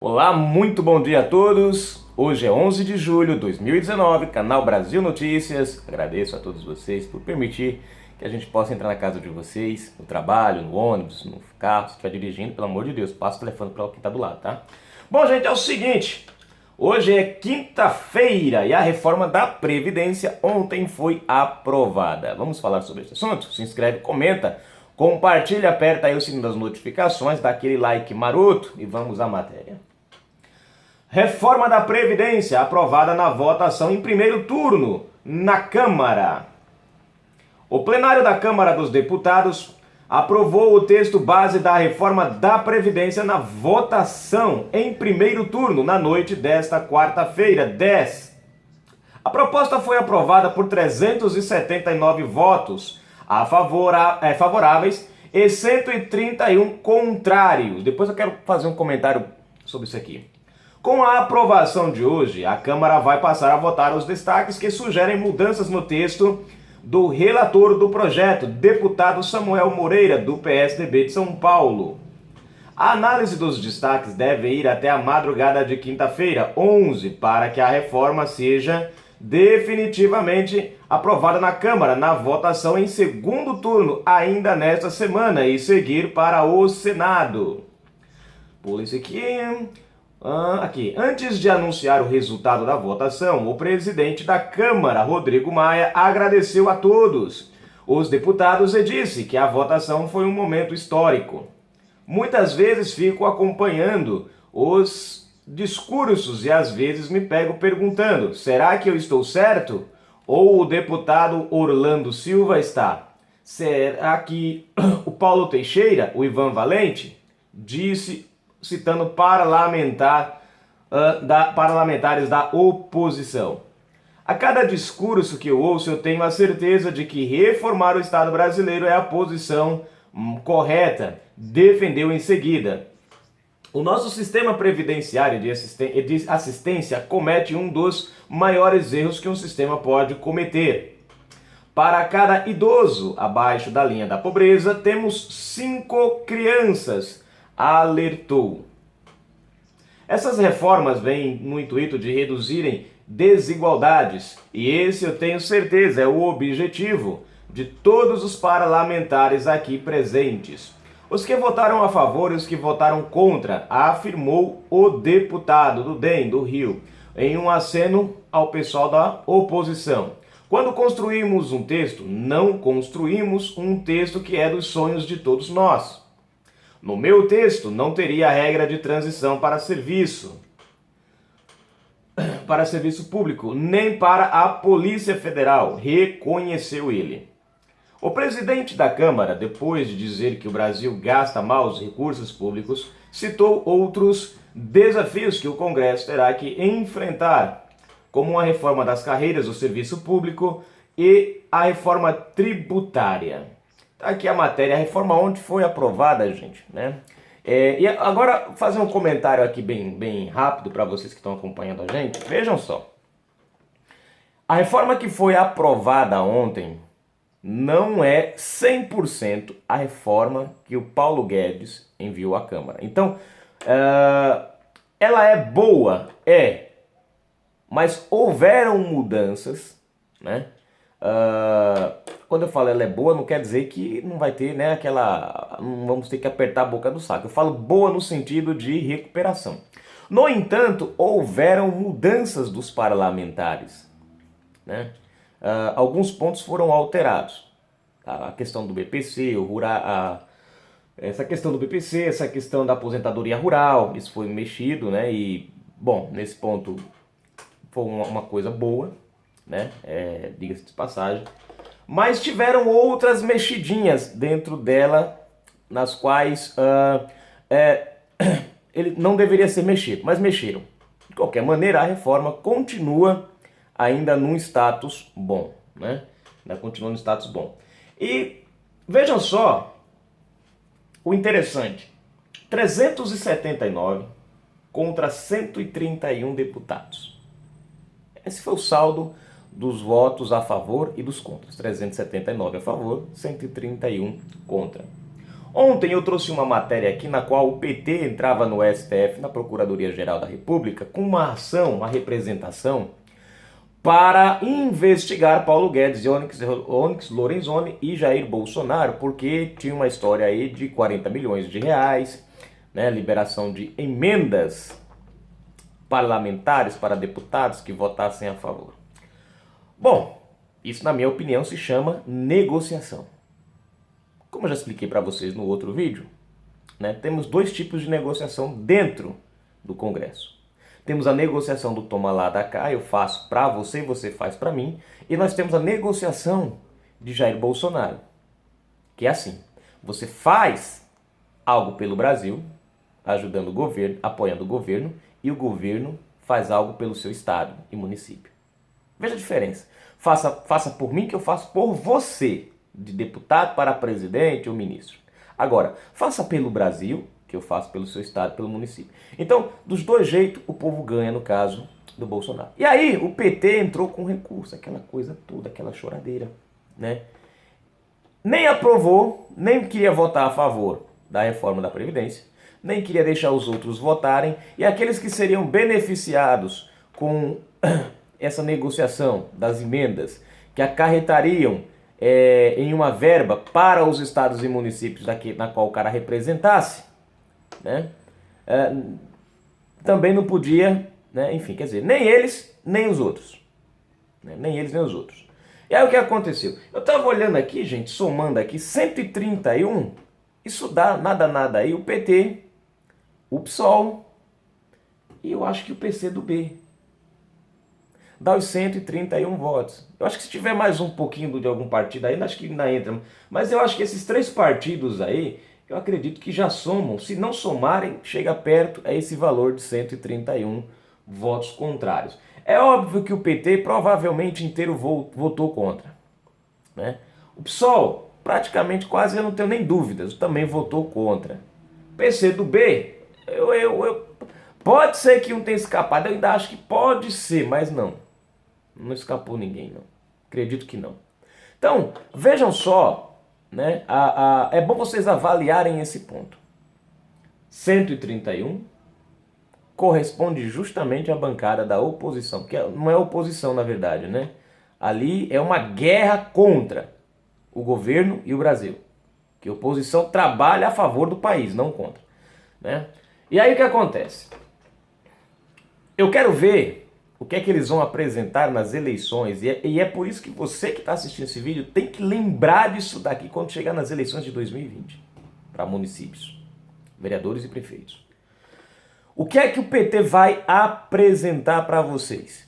Olá, muito bom dia a todos. Hoje é 11 de julho de 2019, canal Brasil Notícias. Agradeço a todos vocês por permitir que a gente possa entrar na casa de vocês, no trabalho, no ônibus, no carro. Se estiver dirigindo, pelo amor de Deus, passa o telefone para quem está do lado, tá? Bom, gente, é o seguinte. Hoje é quinta-feira e a reforma da Previdência ontem foi aprovada. Vamos falar sobre esse assunto? Se inscreve, comenta, compartilha, aperta aí o sininho das notificações, dá aquele like maroto e vamos à matéria. Reforma da Previdência aprovada na votação em primeiro turno na Câmara. O plenário da Câmara dos Deputados aprovou o texto base da reforma da Previdência na votação em primeiro turno na noite desta quarta-feira, 10. A proposta foi aprovada por 379 votos favoráveis e 131 contrários. Depois eu quero fazer um comentário sobre isso aqui. Com a aprovação de hoje, a Câmara vai passar a votar os destaques que sugerem mudanças no texto do relator do projeto, deputado Samuel Moreira, do PSDB de São Paulo. A análise dos destaques deve ir até a madrugada de quinta-feira, 11, para que a reforma seja definitivamente aprovada na Câmara, na votação em segundo turno, ainda nesta semana, e seguir para o Senado. Pula isso aqui. Antes de anunciar o resultado da votação, o presidente da Câmara, Rodrigo Maia, agradeceu a todos os deputados e disse que a votação foi um momento histórico. Muitas vezes fico acompanhando os discursos e às vezes me pego perguntando: será que eu estou certo? Ou o deputado Orlando Silva está? Será que o Paulo Teixeira, o Ivan Valente, disse, citando parlamentares da oposição. A cada discurso que eu ouço, eu tenho a certeza de que reformar o Estado brasileiro é a posição correta, defendeu em seguida. O nosso sistema previdenciário de assistência comete um dos maiores erros que um sistema pode cometer. Para cada idoso abaixo da linha da pobreza, temos 5 crianças, alertou. Essas reformas vêm no intuito de reduzirem desigualdades, e esse eu tenho certeza é o objetivo de todos os parlamentares aqui presentes. Os que votaram a favor e os que votaram contra, afirmou o deputado do DEM do Rio, em um aceno ao pessoal da oposição. Quando construímos um texto, não construímos um texto que é dos sonhos de todos nós. No meu texto, não teria regra de transição para serviço público, nem para a Polícia Federal, reconheceu ele. O presidente da Câmara, depois de dizer que o Brasil gasta mal os recursos públicos, citou outros desafios que o Congresso terá que enfrentar, como a reforma das carreiras do serviço público e a reforma tributária. Tá aqui a matéria, a reforma ontem foi aprovada, gente, né? E agora, fazer um comentário aqui bem rápido para vocês que estão acompanhando a gente. Vejam só. A reforma que foi aprovada ontem não é 100% a reforma que o Paulo Guedes enviou à Câmara. Então, ela é boa? É. Mas houveram mudanças, né? Quando eu falo ela é boa, não quer dizer que não vai ter, né, não vamos ter que apertar a boca do saco. Eu falo boa no sentido de recuperação. No entanto, houveram mudanças dos parlamentares, né? Alguns pontos foram alterados. A questão do BPC, essa questão do BPC, essa questão da aposentadoria rural, isso foi mexido, né? E, bom, nesse ponto foi uma coisa boa, né? Diga-se de passagem. Mas tiveram outras mexidinhas dentro dela, nas quais ele não deveria ser mexido, mas mexeram. De qualquer maneira, a reforma continua ainda num status bom, né? Ainda continua no status bom. E vejam só o interessante: 379 contra 131 deputados. Esse foi o saldo dos votos a favor e dos contras. 379 a favor, 131 contra. Ontem eu trouxe uma matéria aqui na qual o PT entrava no STF, na Procuradoria-Geral da República, com uma ação, uma representação, para investigar Paulo Guedes, Onyx Lorenzoni e Jair Bolsonaro, porque tinha uma história aí de 40 milhões de reais, né, liberação de emendas parlamentares para deputados que votassem a favor. Bom, isso na minha opinião se chama negociação. Como eu já expliquei para vocês no outro vídeo, né, temos dois tipos de negociação dentro do Congresso. Temos a negociação do toma lá da cá, eu faço para você e você faz para mim. E nós temos a negociação de Jair Bolsonaro, que é assim: você faz algo pelo Brasil, ajudando o governo, apoiando o governo, e o governo faz algo pelo seu estado e município. Veja a diferença. Faça por mim que eu faço por você, de deputado para presidente ou ministro. Agora, faça pelo Brasil, que eu faço pelo seu estado, pelo município. Então, dos dois jeitos, o povo ganha no caso do Bolsonaro. E aí, o PT entrou com recurso, aquela coisa toda, aquela choradeira, né? Nem aprovou, nem queria votar a favor da reforma da Previdência, nem queria deixar os outros votarem, e aqueles que seriam beneficiados com essa negociação das emendas, que acarretariam em uma verba para os estados e municípios na qual o cara representasse, né? Também não podia, né? Enfim, quer dizer, nem eles, nem os outros. Né? Nem eles, nem os outros. E aí o que aconteceu? Eu estava olhando aqui, gente, somando aqui, 131, isso dá nada aí, o PT, o PSOL e eu acho que o PCdoB. Dá os 131 votos. Eu acho que se tiver mais um pouquinho de algum partido aí, acho que ainda entra. Mas eu acho que esses três partidos aí, eu acredito que já somam, se não somarem, chega perto a esse valor de 131 votos contrários. É óbvio que o PT provavelmente inteiro votou contra, né? O PSOL, praticamente quase eu não tenho nem dúvidas, também votou contra. PCdoB, pode ser que um tenha escapado, eu ainda acho que pode ser, mas não. Não escapou ninguém, não. Acredito que não. Então, vejam só, né? É bom vocês avaliarem esse ponto. 131 corresponde justamente à bancada da oposição, que não é oposição na verdade, né? Ali é uma guerra contra o governo e o Brasil. Que a oposição trabalha a favor do país, não contra, né? E aí o que acontece? Eu quero ver o que é que eles vão apresentar nas eleições, e é por isso que você que está assistindo esse vídeo tem que lembrar disso daqui quando chegar nas eleições de 2020, para municípios, vereadores e prefeitos. O que é que o PT vai apresentar para vocês?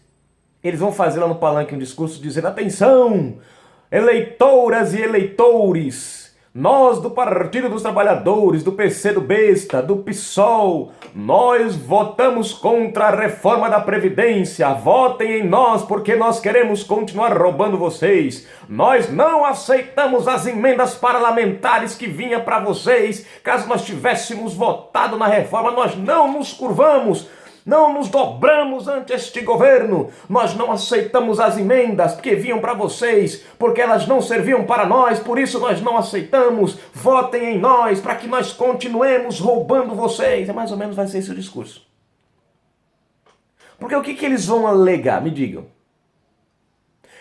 Eles vão fazer lá no palanque um discurso dizendo: atenção, eleitoras e eleitores, nós do Partido dos Trabalhadores, do PC do Besta, do PSOL, nós votamos contra a reforma da Previdência. Votem em nós porque nós queremos continuar roubando vocês. Nós não aceitamos as emendas parlamentares que vinha para vocês. Caso nós tivéssemos votado na reforma, nós não nos curvamos. Não nos dobramos ante este governo, nós não aceitamos as emendas que vinham para vocês, porque elas não serviam para nós, por isso nós não aceitamos. Votem em nós para que nós continuemos roubando vocês. É mais ou menos vai ser esse o discurso. Porque o que eles vão alegar? Me digam.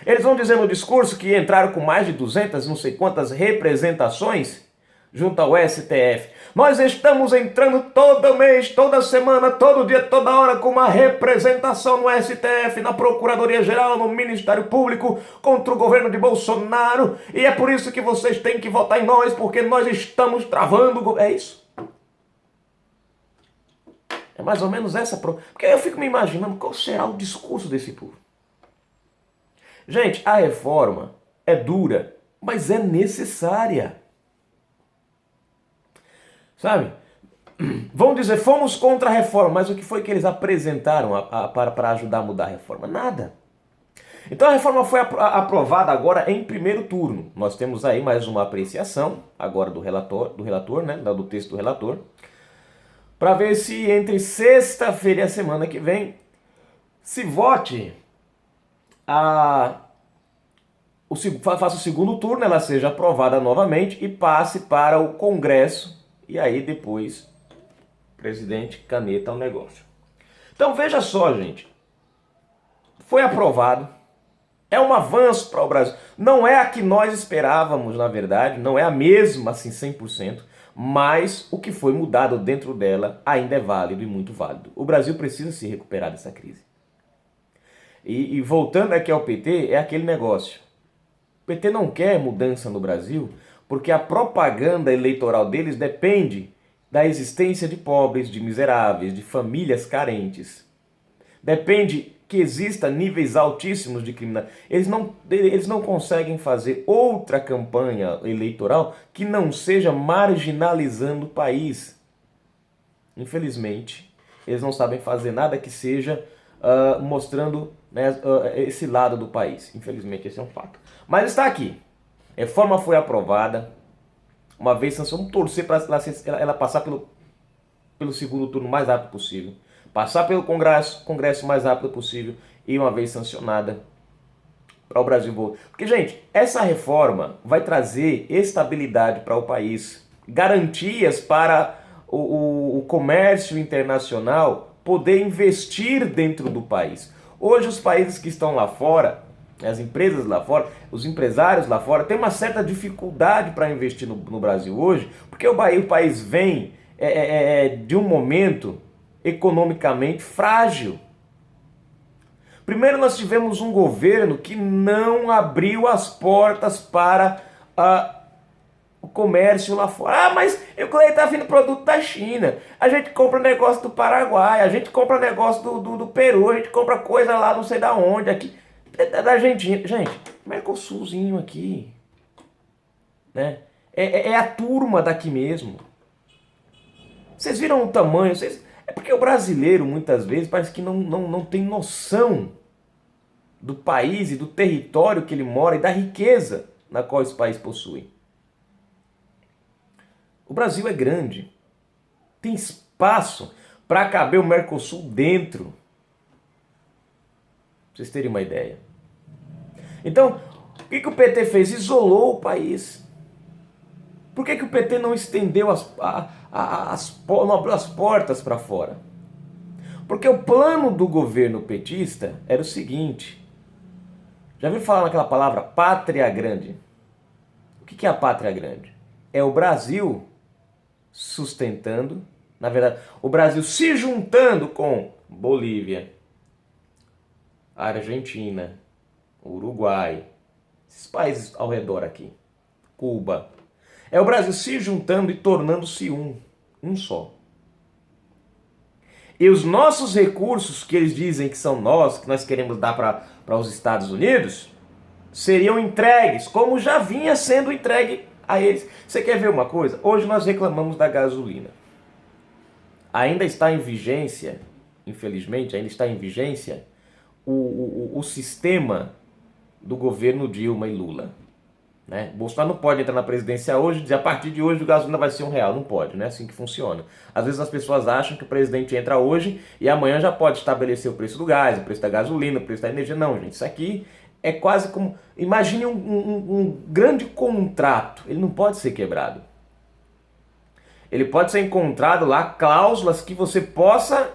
Eles vão dizer no discurso que entraram com mais de 200, não sei quantas representações junto ao STF. Nós estamos entrando todo mês, toda semana, todo dia, toda hora com uma representação no STF, na Procuradoria-Geral, no Ministério Público, contra o governo de Bolsonaro, e é por isso que vocês têm que votar em nós, porque nós estamos travando. É isso? É mais ou menos essa... Porque eu fico me imaginando qual será o discurso desse povo. Gente, a reforma é dura, mas é necessária. Sabe? Vão dizer, fomos contra a reforma, mas o que foi que eles apresentaram para ajudar a mudar a reforma? Nada. Então a reforma foi aprovada agora em primeiro turno. Nós temos aí mais uma apreciação, agora do relator, né? Do texto do relator, para ver se entre sexta-feira e a semana que vem se vote faça o segundo turno, ela seja aprovada novamente e passe para o Congresso, e aí depois o presidente caneta o negócio. Então veja só, gente, foi aprovado, é um avanço para o Brasil, não é a que nós esperávamos, na verdade, não é a mesma assim 100%, mas o que foi mudado dentro dela ainda é válido e muito válido. O Brasil precisa se recuperar dessa crise. E voltando aqui ao PT, é aquele negócio. O PT não quer mudança no Brasil porque a propaganda eleitoral deles depende da existência de pobres, de miseráveis, de famílias carentes. Depende que exista níveis altíssimos de criminalidade. Eles não conseguem fazer outra campanha eleitoral que não seja marginalizando o país. Infelizmente, eles não sabem fazer nada que seja mostrando, né, esse lado do país. Infelizmente, esse é um fato. Mas está aqui. A reforma foi aprovada. Uma vez sancionada, vamos torcer para ela passar pelo segundo turno o mais rápido possível. Passar pelo Congresso o mais rápido possível. E uma vez sancionada, para o Brasil voltar. Porque, gente, essa reforma vai trazer estabilidade para o país. Garantias para o comércio internacional poder investir dentro do país. Hoje os países que estão lá fora, as empresas lá fora, os empresários lá fora, têm uma certa dificuldade para investir no Brasil hoje, porque o país vem de um momento economicamente frágil. Primeiro nós tivemos um governo que não abriu as portas para o comércio lá fora. Ah, mas o Cleiton tá vindo produto da China. A gente compra negócio do Paraguai, a gente compra negócio do Peru, a gente compra coisa lá não sei da onde, aqui, da Argentina. Gente, Mercosulzinho aqui, né? É a turma daqui mesmo. Vocês viram o tamanho? É porque o brasileiro, muitas vezes, parece que não tem noção do país e do território que ele mora e da riqueza na qual esse país possui. O Brasil é grande, tem espaço para caber o Mercosul dentro. Pra vocês terem uma ideia. Então, o que o PT fez? Isolou o país. Por que o PT não estendeu não abriu as portas para fora? Porque o plano do governo petista era o seguinte. Já ouviu falar naquela palavra pátria grande? O que é a pátria grande? É o Brasil sustentando, na verdade, o Brasil se juntando com Bolívia, Argentina, Uruguai, esses países ao redor aqui, Cuba. É o Brasil se juntando e tornando-se um só. E os nossos recursos, que eles dizem que são que nós queremos dar para os Estados Unidos, seriam entregues, como já vinha sendo entregue a eles. Você quer ver uma coisa? Hoje nós reclamamos da gasolina. Ainda está em vigência, infelizmente, ainda está em vigência o sistema do governo Dilma e Lula. Né? Bolsonaro não pode entrar na presidência hoje e dizer a partir de hoje o gasolina vai ser R$1. Não pode, não é assim que funciona. Às vezes as pessoas acham que o presidente entra hoje e amanhã já pode estabelecer o preço do gás, o preço da gasolina, o preço da energia. Não, gente, isso aqui é quase como... Imagine um grande contrato, ele não pode ser quebrado. Ele pode ser encontrado lá cláusulas que você possa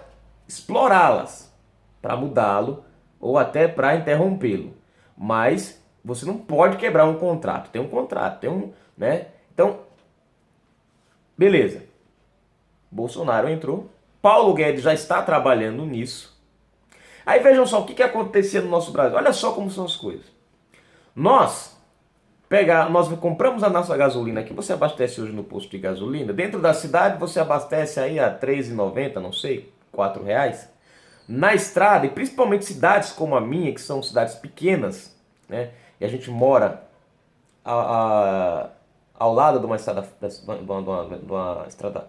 explorá-las para mudá-lo ou até para interrompê-lo. Mas você não pode quebrar um contrato. Tem um contrato, né? Então, beleza. Bolsonaro entrou. Paulo Guedes já está trabalhando nisso. Aí vejam só o que acontecia no nosso Brasil. Olha só como são as coisas. Nós compramos a nossa gasolina aqui. Você abastece hoje no posto de gasolina. Dentro da cidade você abastece aí a R$3,90, não sei, R$4. Na estrada, e principalmente cidades como a minha, que são cidades pequenas, né? E a gente mora ao lado de uma estrada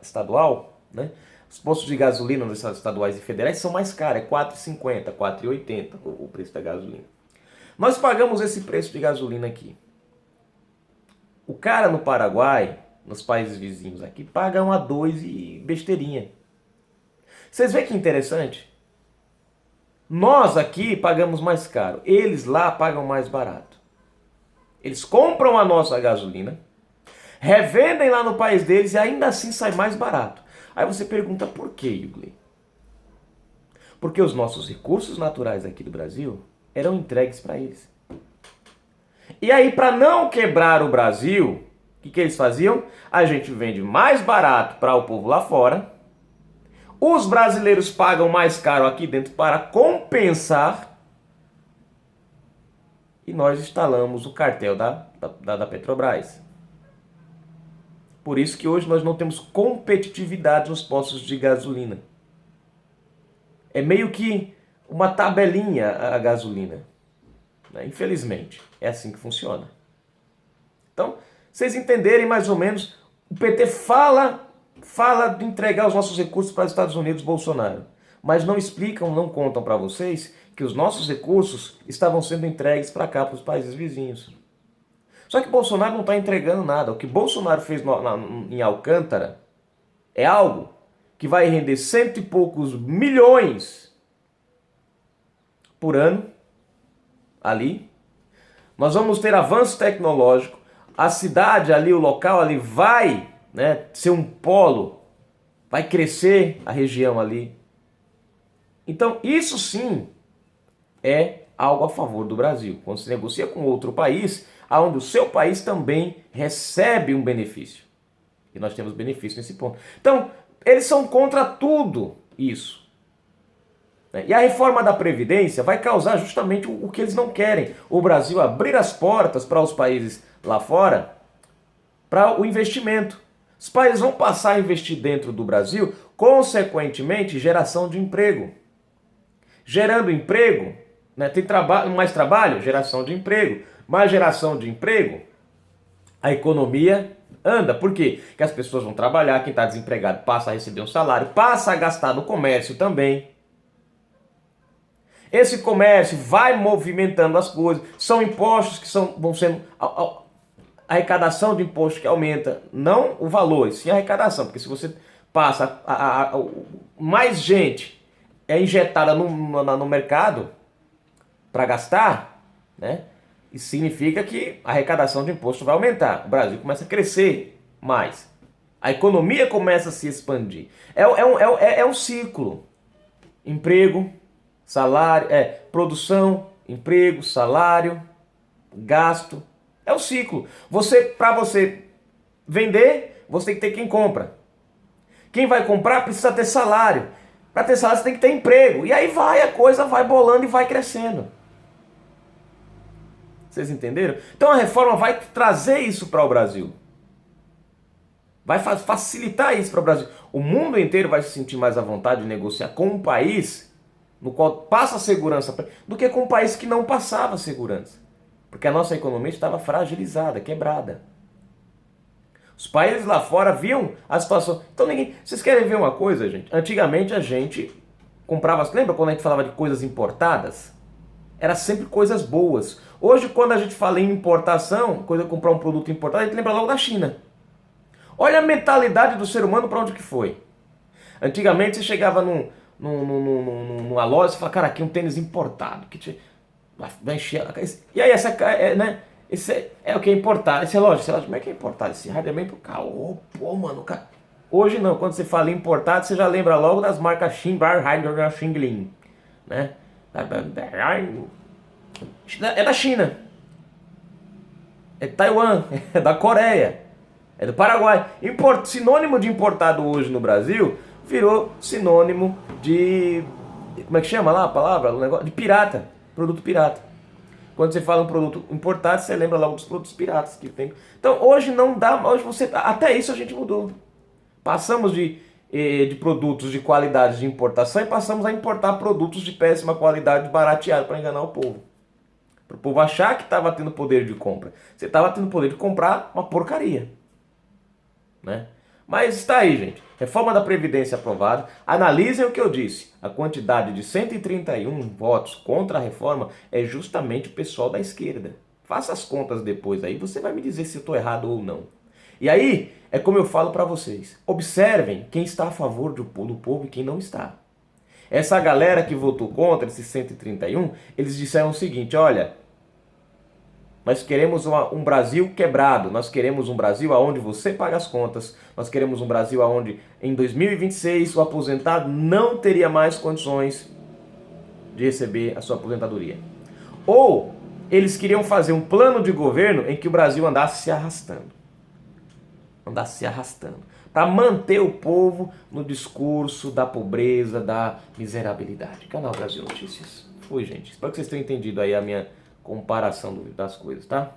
estadual, né? Os postos de gasolina nos estados estaduais e federais são mais caros, é R$4,50, R$4,80 o preço da gasolina. Nós pagamos esse preço de gasolina aqui. O cara no Paraguai, nos países vizinhos aqui, paga um a 2 e besteirinha. Vocês veem que interessante? Nós aqui pagamos mais caro, eles lá pagam mais barato. Eles compram a nossa gasolina, revendem lá no país deles e ainda assim sai mais barato. Aí você pergunta por quê, Yugley? Porque os nossos recursos naturais aqui do Brasil eram entregues para eles. E aí, para não quebrar o Brasil, o que eles faziam? A gente vende mais barato para o povo lá fora, os brasileiros pagam mais caro aqui dentro para compensar, e nós instalamos o cartel da Petrobras. Por isso que hoje nós não temos competitividade nos postos de gasolina. É meio que uma tabelinha a gasolina. Infelizmente, é assim que funciona. Então, vocês entenderem mais ou menos, o PT fala de entregar os nossos recursos para os Estados Unidos, Bolsonaro, mas não explicam, não contam para vocês que os nossos recursos estavam sendo entregues para cá, para os países vizinhos. Só que Bolsonaro não está entregando nada. O que Bolsonaro fez em Alcântara é algo que vai render cento e poucos milhões por ano ali. Nós vamos ter avanço tecnológico. A cidade ali, o local ali vai, né, ser um polo. Vai crescer a região ali. Então isso sim é algo a favor do Brasil. Quando se negocia com outro país, onde o seu país também recebe um benefício. E nós temos benefício nesse ponto. Então, eles são contra tudo isso. E a reforma da Previdência vai causar justamente o que eles não querem. O Brasil abrir as portas para os países lá fora para o investimento. Os países vão passar a investir dentro do Brasil, consequentemente, geração de emprego. Gerando emprego, né, tem mais trabalho, geração de emprego. Mais geração de emprego, a economia anda. Por quê? Porque as pessoas vão trabalhar, quem está desempregado passa a receber um salário, passa a gastar no comércio também. Esse comércio vai movimentando as coisas, são impostos que vão sendo... A arrecadação de imposto que aumenta, não o valor, sim a arrecadação, porque se você passa, mais gente é injetada no mercado para gastar, né? Isso significa que a arrecadação de imposto vai aumentar. O Brasil começa a crescer mais. A economia começa a se expandir. É um ciclo. Emprego, salário, produção, emprego, salário, gasto. É um ciclo. Para você vender, você tem que ter quem compra. Quem vai comprar precisa ter salário. Para ter salário, você tem que ter emprego. E aí a coisa vai bolando e vai crescendo. Vocês entenderam? Então a reforma vai trazer isso para o Brasil. Vai facilitar isso para o Brasil. O mundo inteiro vai se sentir mais à vontade de negociar com um país no qual passa segurança do que com um país que não passava segurança. Porque a nossa economia estava fragilizada, quebrada. Os países lá fora viam a situação. Então Vocês querem ver uma coisa, gente? Antigamente a gente comprava... Lembra quando a gente falava de coisas importadas? Era sempre coisas boas. Hoje, quando a gente fala em importação, comprar um produto importado, a gente lembra logo da China. Olha a mentalidade do ser humano para onde que foi. Antigamente você chegava numa loja e falava, cara, aqui um tênis importado. Vai encher. E aí, esse é o que é importado. Esse relógio, como é que é importado? Esse rádio é bem pro carro. Pô, mano, cara. Hoje não, quando você fala importado, você já lembra logo das marcas Xinbar, Heider, Xinglin, né? É da China, é de Taiwan, é da Coreia, é do Paraguai. Sinônimo de importado hoje no Brasil virou sinônimo de... Como é que chama lá a palavra? O negócio de pirata, produto pirata. Quando você fala um produto importado, você lembra logo dos produtos piratas que tem. Então hoje não dá, até isso a gente mudou. Passamos de produtos de qualidade de importação e passamos a importar produtos de péssima qualidade barateado para enganar o povo. Para o povo achar que estava tendo poder de compra. Você estava tendo poder de comprar uma porcaria. Né? Mas está aí, gente. Reforma da Previdência aprovada. Analisem o que eu disse. A quantidade de 131 votos contra a reforma é justamente o pessoal da esquerda. Faça as contas depois aí, você vai me dizer se eu estou errado ou não. E aí, é como eu falo para vocês. Observem quem está a favor do povo e quem não está. Essa galera que votou contra esses 131, eles disseram o seguinte, olha, Nós queremos um Brasil quebrado, nós queremos um Brasil onde você paga as contas, nós queremos um Brasil onde em 2026 o aposentado não teria mais condições de receber a sua aposentadoria. Ou eles queriam fazer um plano de governo em que o Brasil andasse se arrastando. Para manter o povo no discurso da pobreza, da miserabilidade. Canal Brasil Notícias. Fui, gente. Espero que vocês tenham entendido aí a minha comparação das coisas, tá?